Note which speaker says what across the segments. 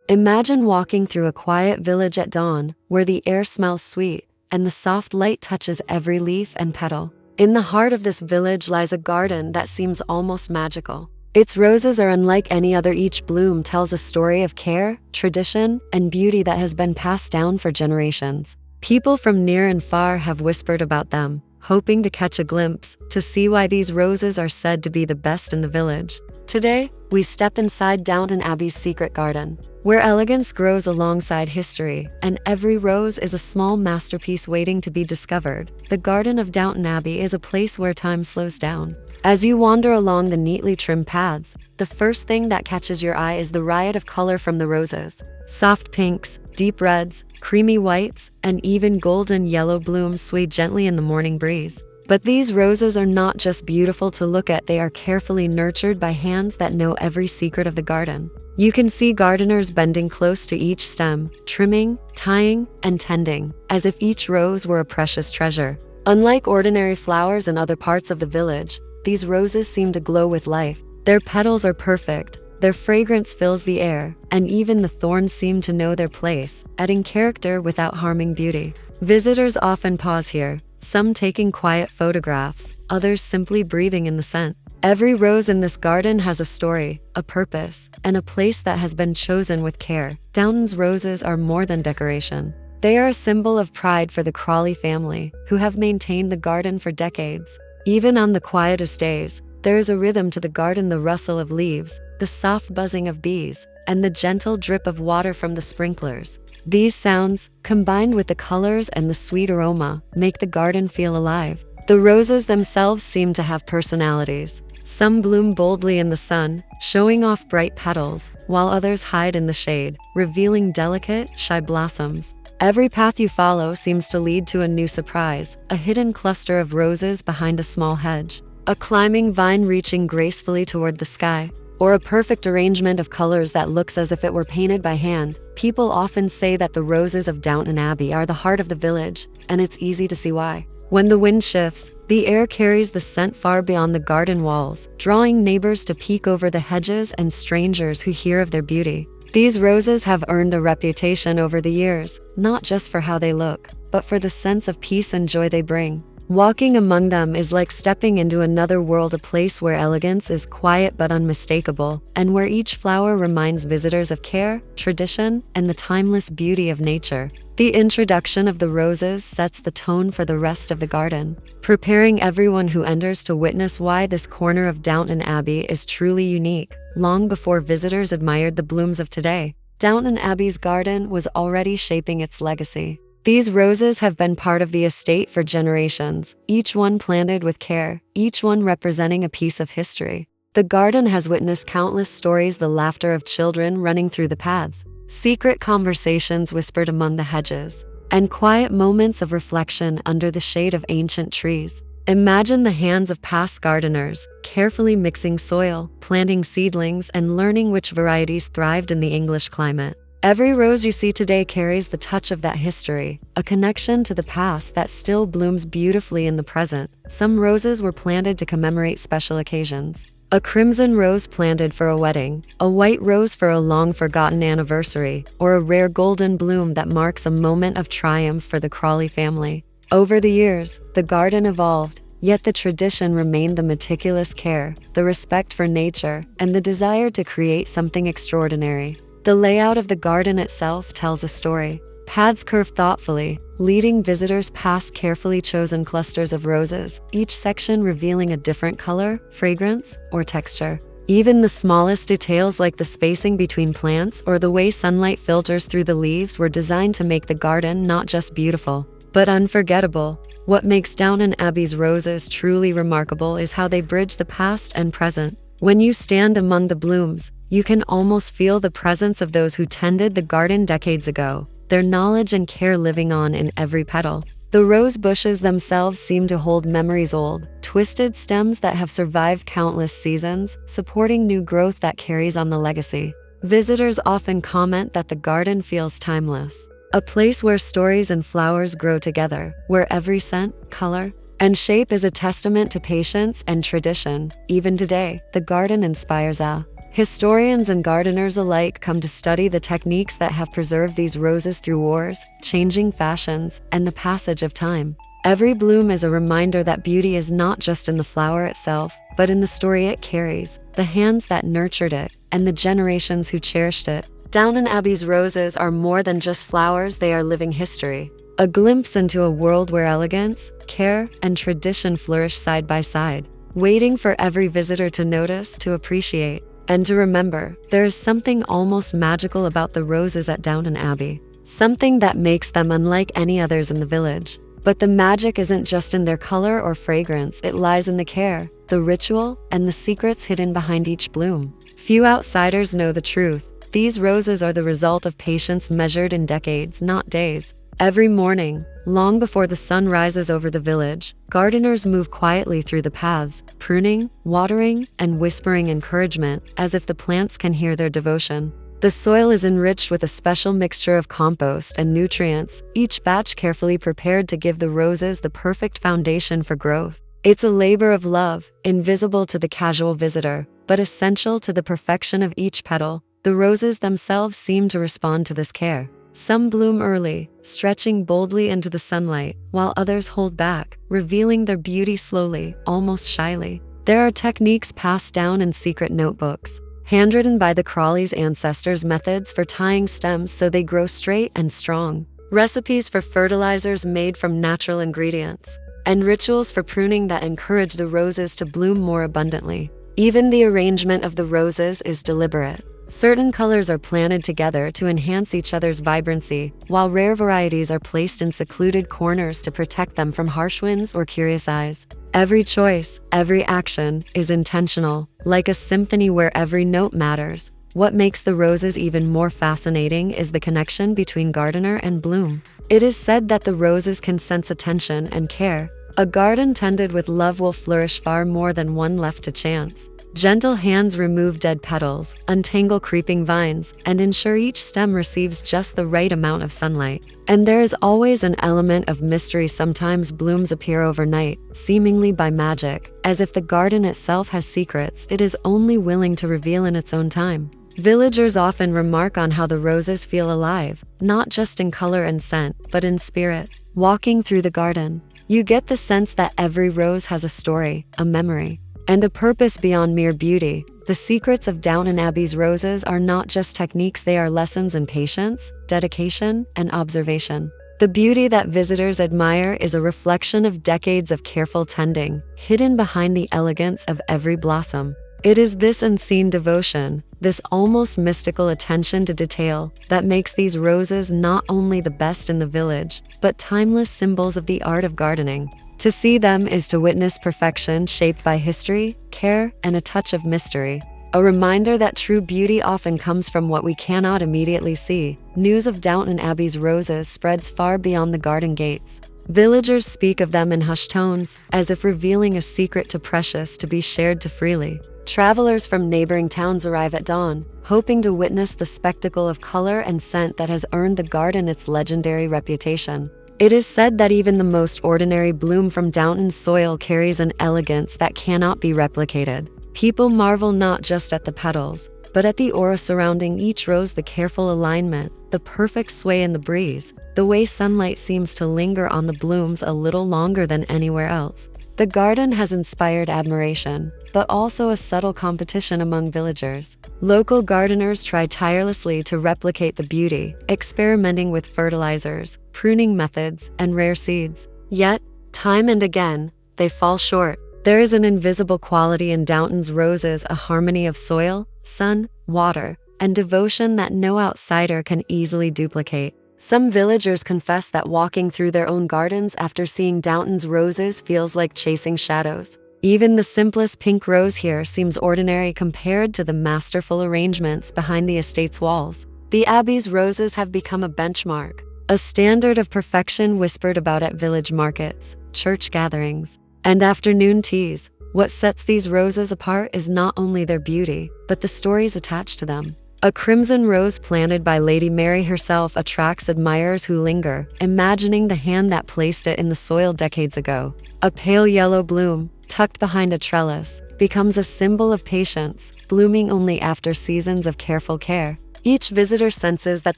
Speaker 1: Imagine walking through a quiet village at dawn, where the air smells sweet, and the soft light touches every leaf and petal. In the heart of this village lies a garden that seems almost magical. Its roses are unlike any other. Each bloom tells a story of care, tradition, and beauty that has been passed down for generations. People from near and far have whispered about them, hoping to catch a glimpse, to see why these roses are said to be the best in the village. Today, we step inside Downton Abbey's secret garden, where elegance grows alongside history, and every rose is a small masterpiece waiting to be discovered. The Garden of Downton Abbey is a place where time slows down. As you wander along the neatly trimmed paths, the first thing that catches your eye is the riot of color from the roses. Soft pinks, deep reds, creamy whites, and even golden yellow blooms sway gently in the morning breeze. But these roses are not just beautiful to look at, they are carefully nurtured by hands that know every secret of the garden. You can see gardeners bending close to each stem, trimming, tying, and tending, as if each rose were a precious treasure. Unlike ordinary flowers in other parts of the village, these roses seem to glow with life. Their petals are perfect, their fragrance fills the air, and even the thorns seem to know their place, adding character without harming beauty. Visitors often pause here, some taking quiet photographs, others simply breathing in the scent. Every rose in this garden has a story, a purpose, and a place that has been chosen with care. Downton's roses are more than decoration. They are a symbol of pride for the Crawley family, who have maintained the garden for decades. Even on the quietest days, there is a rhythm to the garden: the rustle of leaves, the soft buzzing of bees, and the gentle drip of water from the sprinklers. These sounds, combined with the colors and the sweet aroma, make the garden feel alive. The roses themselves seem to have personalities. Some bloom boldly in the sun, showing off bright petals, while others hide in the shade, revealing delicate, shy blossoms. Every path you follow seems to lead to a new surprise: a hidden cluster of roses behind a small hedge, a climbing vine reaching gracefully toward the sky, or a perfect arrangement of colors that looks as if it were painted by hand. People often say that the roses of Downton Abbey are the heart of the village, and it's easy to see why. When the wind shifts, the air carries the scent far beyond the garden walls, drawing neighbors to peek over the hedges and strangers who hear of their beauty. These roses have earned a reputation over the years, not just for how they look, but for the sense of peace and joy they bring. Walking among them is like stepping into another world, a place where elegance is quiet but unmistakable, and where each flower reminds visitors of care, tradition, and the timeless beauty of nature. The introduction of the roses sets the tone for the rest of the garden, preparing everyone who enters to witness why this corner of Downton Abbey is truly unique. Long before visitors admired the blooms of today, Downton Abbey's garden was already shaping its legacy. These roses have been part of the estate for generations, each one planted with care, each one representing a piece of history. The garden has witnessed countless stories: the laughter of children running through the paths, secret conversations whispered among the hedges, and quiet moments of reflection under the shade of ancient trees. Imagine the hands of past gardeners, carefully mixing soil, planting seedlings, and learning which varieties thrived in the English climate. Every rose you see today carries the touch of that history, a connection to the past that still blooms beautifully in the present. Some roses were planted to commemorate special occasions. A crimson rose planted for a wedding, a white rose for a long-forgotten anniversary, or a rare golden bloom that marks a moment of triumph for the Crawley family. Over the years, the garden evolved, yet the tradition remained: the meticulous care, the respect for nature, and the desire to create something extraordinary. The layout of the garden itself tells a story. Paths curve thoughtfully, leading visitors past carefully chosen clusters of roses, each section revealing a different color, fragrance, or texture. Even the smallest details, like the spacing between plants or the way sunlight filters through the leaves, were designed to make the garden not just beautiful, but unforgettable. What makes Downton Abbey's roses truly remarkable is how they bridge the past and present. When you stand among the blooms, you can almost feel the presence of those who tended the garden decades ago, their knowledge and care living on in every petal. The rose bushes themselves seem to hold memories: old, twisted stems that have survived countless seasons, supporting new growth that carries on the legacy. Visitors often comment that the garden feels timeless, a place where stories and flowers grow together, where every scent, color, and shape is a testament to patience and tradition. Even today, the garden inspires awe. Historians and gardeners alike come to study the techniques that have preserved these roses through wars, changing fashions, and the passage of time. Every bloom is a reminder that beauty is not just in the flower itself, but in the story it carries, the hands that nurtured it, and the generations who cherished it. Downton Abbey's roses are more than just flowers, they are living history. A glimpse into a world where elegance, care, and tradition flourish side by side, waiting for every visitor to notice, to appreciate, and to remember. There is something almost magical about the roses at Downton Abbey, something that makes them unlike any others in the village. But the magic isn't just in their color or fragrance, it lies in the care, the ritual, and the secrets hidden behind each bloom. Few outsiders know the truth. These roses are the result of patience measured in decades, not days. Every morning, long before the sun rises over the village, gardeners move quietly through the paths, pruning, watering, and whispering encouragement, as if the plants can hear their devotion. The soil is enriched with a special mixture of compost and nutrients, each batch carefully prepared to give the roses the perfect foundation for growth. It's a labor of love, invisible to the casual visitor, but essential to the perfection of each petal. The roses themselves seem to respond to this care. Some bloom early, stretching boldly into the sunlight, while others hold back, revealing their beauty slowly, almost shyly. There are techniques passed down in secret notebooks, handwritten by the Crawleys' ancestors, methods for tying stems so they grow straight and strong, recipes for fertilizers made from natural ingredients, and rituals for pruning that encourage the roses to bloom more abundantly. Even the arrangement of the roses is deliberate. Certain colors are planted together to enhance each other's vibrancy, while rare varieties are placed in secluded corners to protect them from harsh winds or curious eyes. Every choice, every action, is intentional, like a symphony where every note matters. What makes the roses even more fascinating is the connection between gardener and bloom. It is said that the roses can sense attention and care. A garden tended with love will flourish far more than one left to chance. Gentle hands remove dead petals, untangle creeping vines, and ensure each stem receives just the right amount of sunlight. And there is always an element of mystery. Sometimes blooms appear overnight, seemingly by magic, as if the garden itself has secrets it is only willing to reveal in its own time. Villagers often remark on how the roses feel alive, not just in color and scent, but in spirit. Walking through the garden, you get the sense that every rose has a story, a memory, and a purpose beyond mere beauty. The secrets of Downton Abbey's roses are not just techniques, they are lessons in patience, dedication, and observation. The beauty that visitors admire is a reflection of decades of careful tending, hidden behind the elegance of every blossom. It is this unseen devotion, this almost mystical attention to detail, that makes these roses not only the best in the village, but timeless symbols of the art of gardening. To see them is to witness perfection shaped by history, care, and a touch of mystery. A reminder that true beauty often comes from what we cannot immediately see. News of Downton Abbey's roses spreads far beyond the garden gates. Villagers speak of them in hushed tones, as if revealing a secret too precious to be shared too freely. Travelers from neighboring towns arrive at dawn, hoping to witness the spectacle of color and scent that has earned the garden its legendary reputation. It is said that even the most ordinary bloom from Downton's soil carries an elegance that cannot be replicated. People marvel not just at the petals, but at the aura surrounding each rose, the careful alignment, the perfect sway in the breeze, the way sunlight seems to linger on the blooms a little longer than anywhere else. The garden has inspired admiration, but also a subtle competition among villagers. Local gardeners try tirelessly to replicate the beauty, experimenting with fertilizers, pruning methods, and rare seeds. Yet, time and again, they fall short. There is an invisible quality in Downton's roses, a harmony of soil, sun, water, and devotion that no outsider can easily duplicate. Some villagers confess that walking through their own gardens after seeing Downton's roses feels like chasing shadows. Even the simplest pink rose here seems ordinary compared to the masterful arrangements behind the estate's walls. The Abbey's roses have become a benchmark, a standard of perfection whispered about at village markets, church gatherings, and afternoon teas. What sets these roses apart is not only their beauty, but the stories attached to them. A crimson rose planted by Lady Mary herself attracts admirers who linger, imagining the hand that placed it in the soil decades ago. A pale yellow bloom, tucked behind a trellis, becomes a symbol of patience, blooming only after seasons of careful care. Each visitor senses that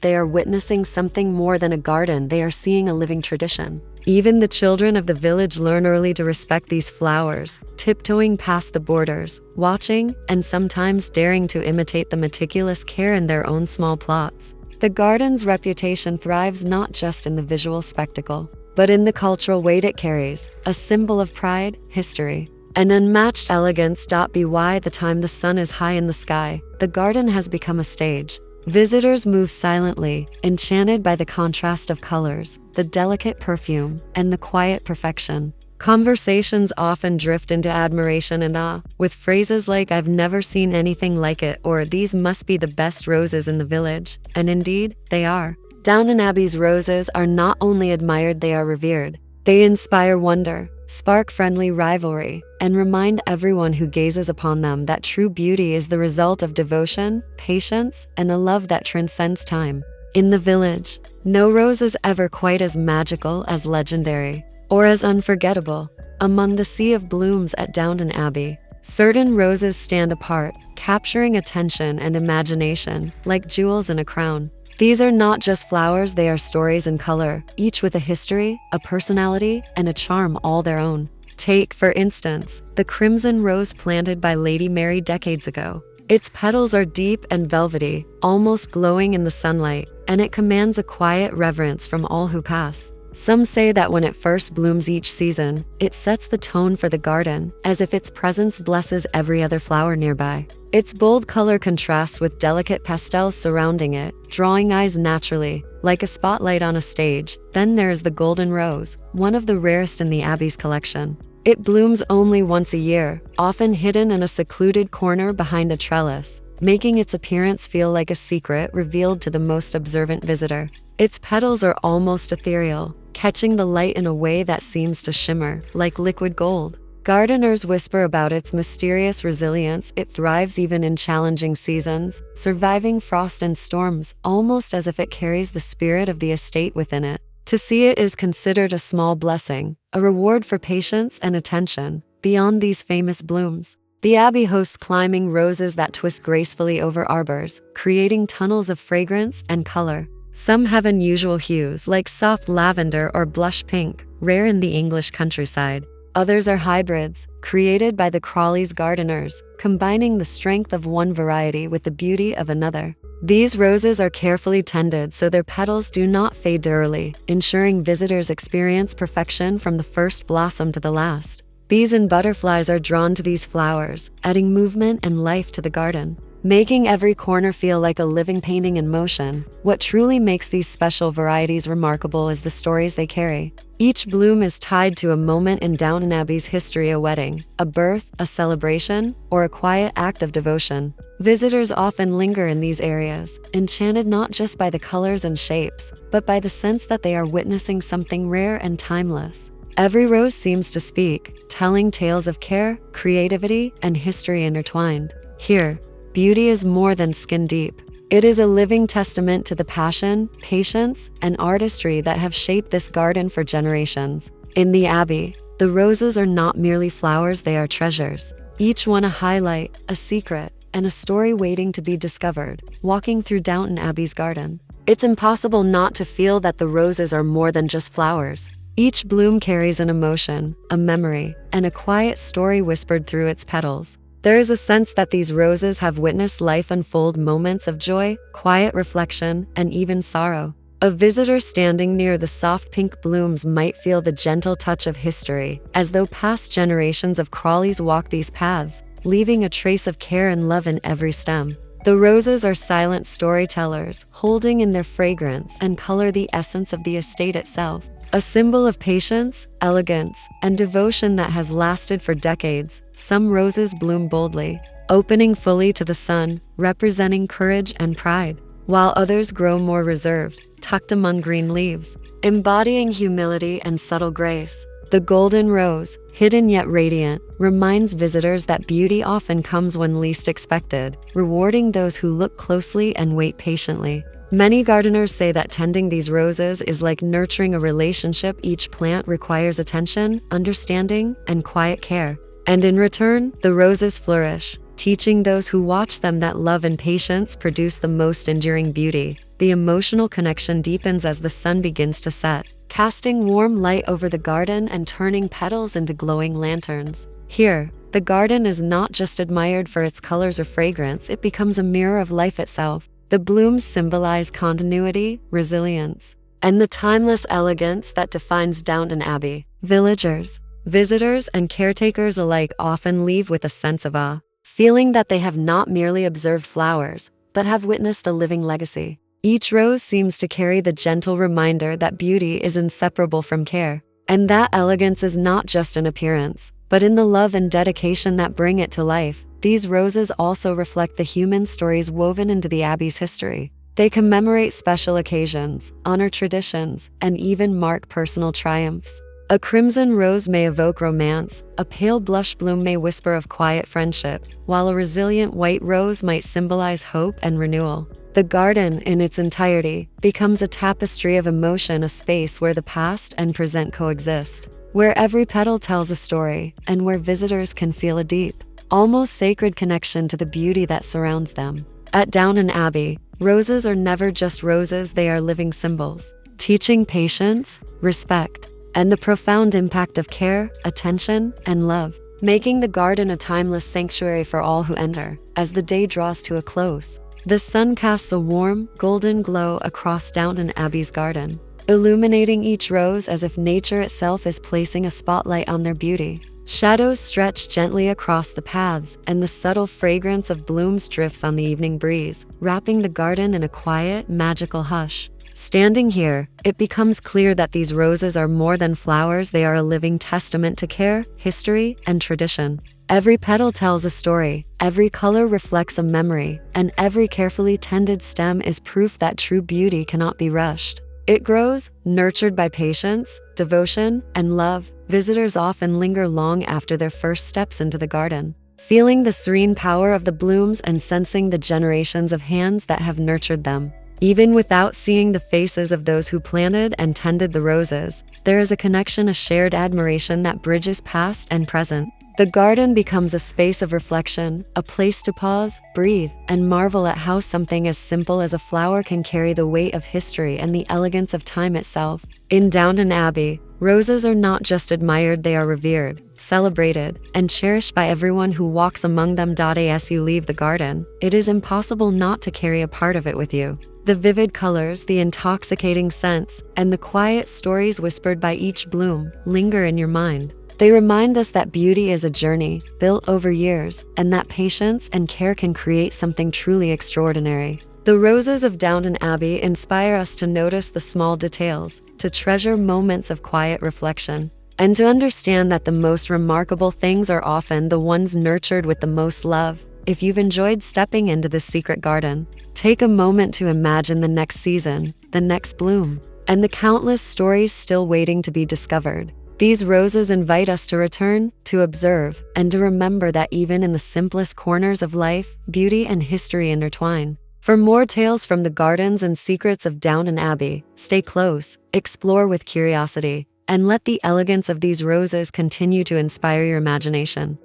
Speaker 1: they are witnessing something more than a garden, they are seeing a living tradition. Even the children of the village learn early to respect these flowers, tiptoeing past the borders, watching, and sometimes daring to imitate the meticulous care in their own small plots. The garden's reputation thrives not just in the visual spectacle, but in the cultural weight it carries, a symbol of pride, history, and unmatched elegance. By the time the sun is high in the sky, the garden has become a stage. Visitors move silently, enchanted by the contrast of colors, the delicate perfume, and the quiet perfection. Conversations often drift into admiration and awe, with phrases like "I've never seen anything like it" or "These must be the best roses in the village." And indeed, they are. Downton Abbey's roses are not only admired, they are revered. They inspire wonder, spark friendly rivalry, and remind everyone who gazes upon them that true beauty is the result of devotion, patience, and a love that transcends time. In the village, no rose is ever quite as magical, as legendary, or as unforgettable. Among the sea of blooms at Downton Abbey, certain roses stand apart, capturing attention and imagination like jewels in a crown. These are not just flowers, they are stories in color, each with a history, a personality, and a charm all their own. Take, for instance, the crimson rose planted by Lady Mary decades ago. Its petals are deep and velvety, almost glowing in the sunlight, and it commands a quiet reverence from all who pass. Some say that when it first blooms each season, it sets the tone for the garden, as if its presence blesses every other flower nearby. Its bold color contrasts with delicate pastels surrounding it, drawing eyes naturally, like a spotlight on a stage. Then there is the golden rose, one of the rarest in the Abbey's collection. It blooms only once a year, often hidden in a secluded corner behind a trellis, making its appearance feel like a secret revealed to the most observant visitor. Its petals are almost ethereal, catching the light in a way that seems to shimmer, like liquid gold. Gardeners whisper about its mysterious resilience. It thrives even in challenging seasons, surviving frost and storms, almost as if it carries the spirit of the estate within it. To see it is considered a small blessing, a reward for patience and attention. Beyond these famous blooms, the Abbey hosts climbing roses that twist gracefully over arbors, creating tunnels of fragrance and color. Some have unusual hues like soft lavender or blush pink, rare in the English countryside. Others are hybrids, created by the Crawley's gardeners, combining the strength of one variety with the beauty of another. These roses are carefully tended so their petals do not fade early, ensuring visitors experience perfection from the first blossom to the last. Bees and butterflies are drawn to these flowers, adding movement and life to the garden, making every corner feel like a living painting in motion. What truly makes these special varieties remarkable is the stories they carry. Each bloom is tied to a moment in Downton Abbey's history: a wedding, a birth, a celebration, or a quiet act of devotion. Visitors often linger in these areas, enchanted not just by the colors and shapes, but by the sense that they are witnessing something rare and timeless. Every rose seems to speak, telling tales of care, creativity, and history intertwined. Here, beauty is more than skin deep. It is a living testament to the passion, patience, and artistry that have shaped this garden for generations. In the Abbey, the roses are not merely flowers, they are treasures. Each one a highlight, a secret, and a story waiting to be discovered. Walking through Downton Abbey's garden, it's impossible not to feel that the roses are more than just flowers. Each bloom carries an emotion, a memory, and a quiet story whispered through its petals. There is a sense that these roses have witnessed life unfold, moments of joy, quiet reflection, and even sorrow. A visitor standing near the soft pink blooms might feel the gentle touch of history, as though past generations of Crawleys walked these paths, leaving a trace of care and love in every stem. The roses are silent storytellers, holding in their fragrance and color the essence of the estate itself. A symbol of patience, elegance, and devotion that has lasted for decades. Some roses bloom boldly, opening fully to the sun, representing courage and pride, while others grow more reserved, tucked among green leaves, embodying humility and subtle grace. The golden rose, hidden yet radiant, reminds visitors that beauty often comes when least expected, rewarding those who look closely and wait patiently. Many gardeners say that tending these roses is like nurturing a relationship. Each plant requires attention, understanding, and quiet care. And in return, the roses flourish, teaching those who watch them that love and patience produce the most enduring beauty. The emotional connection deepens as the sun begins to set, casting warm light over the garden and turning petals into glowing lanterns. Here, the garden is not just admired for its colors or fragrance, it becomes a mirror of life itself. The blooms symbolize continuity, resilience, and the timeless elegance that defines Downton Abbey. Villagers, visitors, and caretakers alike often leave with a sense of awe, feeling that they have not merely observed flowers, but have witnessed a living legacy. Each rose seems to carry the gentle reminder that beauty is inseparable from care, and that elegance is not just an appearance, but in the love and dedication that bring it to life. These roses also reflect the human stories woven into the Abbey's history. They commemorate special occasions, honor traditions, and even mark personal triumphs. A crimson rose may evoke romance, a pale blush bloom may whisper of quiet friendship, while a resilient white rose might symbolize hope and renewal. The garden, in its entirety, becomes a tapestry of emotion, a space where the past and present coexist, where every petal tells a story, and where visitors can feel a deep, almost sacred connection to the beauty that surrounds them. At Downton Abbey, roses are never just roses, they are living symbols, teaching patience, respect, and the profound impact of care, attention, and love, making the garden a timeless sanctuary for all who enter. As the day draws to a close, the sun casts a warm, golden glow across Downton Abbey's garden, illuminating each rose as if nature itself is placing a spotlight on their beauty. Shadows stretch gently across the paths, and the subtle fragrance of blooms drifts on the evening breeze, wrapping the garden in a quiet, magical hush. Standing here, it becomes clear that these roses are more than flowers, they are a living testament to care, history, and tradition. Every petal tells a story, every color reflects a memory, and every carefully tended stem is proof that true beauty cannot be rushed. It grows, nurtured by patience, devotion, and love. Visitors often linger long after their first steps into the garden, feeling the serene power of the blooms and sensing the generations of hands that have nurtured them. Even without seeing the faces of those who planted and tended the roses, there is a connection, a shared admiration that bridges past and present. The garden becomes a space of reflection, a place to pause, breathe, and marvel at how something as simple as a flower can carry the weight of history and the elegance of time itself. In Downton Abbey, roses are not just admired, they are revered, celebrated, and cherished by everyone who walks among them. As you leave the garden, it is impossible not to carry a part of it with you. The vivid colors, the intoxicating scents, and the quiet stories whispered by each bloom linger in your mind. They remind us that beauty is a journey built over years, and that patience and care can create something truly extraordinary. The roses of Downton Abbey inspire us to notice the small details, to treasure moments of quiet reflection, and to understand that the most remarkable things are often the ones nurtured with the most love. If you've enjoyed stepping into this secret garden, take a moment to imagine the next season, the next bloom, and the countless stories still waiting to be discovered. These roses invite us to return, to observe, and to remember that even in the simplest corners of life, beauty and history intertwine. For more tales from the gardens and secrets of Downton Abbey, stay close, explore with curiosity, and let the elegance of these roses continue to inspire your imagination.